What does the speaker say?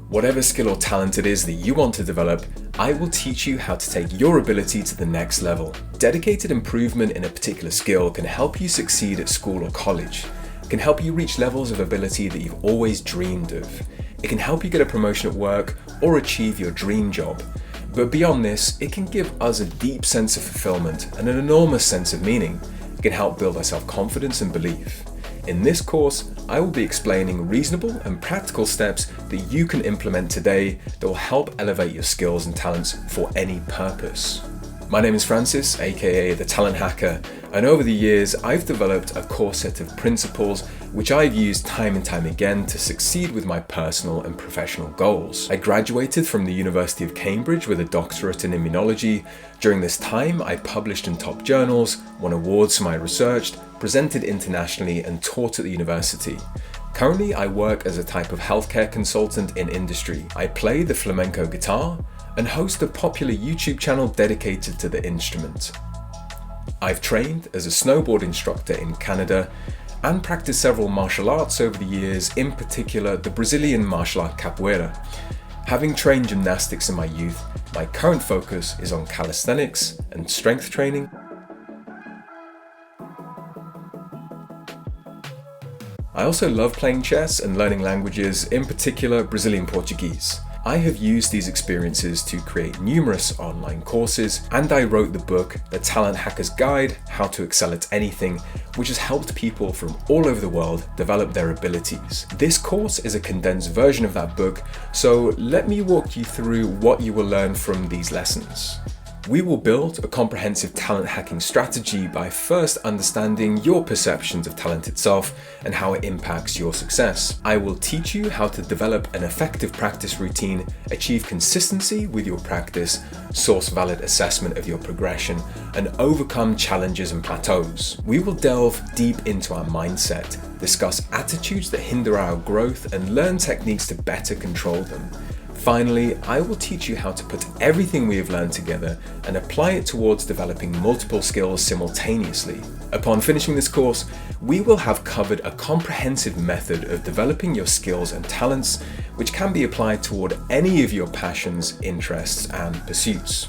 Whatever skill or talent it is that you want to develop, I will teach you how to take your ability to the next level. Dedicated improvement in a particular skill can help you succeed at school or college. It can help you reach levels of ability that you've always dreamed of. It can help you get a promotion at work or achieve your dream job. But beyond this, it can give us a deep sense of fulfillment and an enormous sense of meaning. It can help build our self-confidence and belief. In this course, I will be explaining reasonable and practical steps that you can implement today that will help elevate your skills and talents for any purpose. My name is Francis, aka The Talent Hacker, and over the years I've developed a core set of principles which I've used time and time again to succeed with my personal and professional goals. I graduated from the University of Cambridge with a doctorate in immunology. During this time, I published in top journals, won awards for my research, presented internationally, and taught at the university. Currently, I work as a type of healthcare consultant in industry. I play the flamenco guitar and host a popular YouTube channel dedicated to the instrument. I've trained as a snowboard instructor in Canada and practiced several martial arts over the years, in particular the Brazilian martial art capoeira. Having trained gymnastics in my youth, my current focus is on calisthenics and strength training. I also love playing chess and learning languages, in particular Brazilian Portuguese. I have used these experiences to create numerous online courses, and I wrote the book, The Talent Hacker's Guide: How to Excel at Anything, which has helped people from all over the world develop their abilities. This course is a condensed version of that book, so let me walk you through what you will learn from these lessons. We will build a comprehensive talent hacking strategy by first understanding your perceptions of talent itself and how it impacts your success. I will teach you how to develop an effective practice routine, achieve consistency with your practice, source valid assessment of your progression, and overcome challenges and plateaus. We will delve deep into our mindset, discuss attitudes that hinder our growth, and learn techniques to better control them. Finally, I will teach you how to put everything we have learned together and apply it towards developing multiple skills simultaneously. Upon finishing this course, we will have covered a comprehensive method of developing your skills and talents, which can be applied toward any of your passions, interests, and pursuits.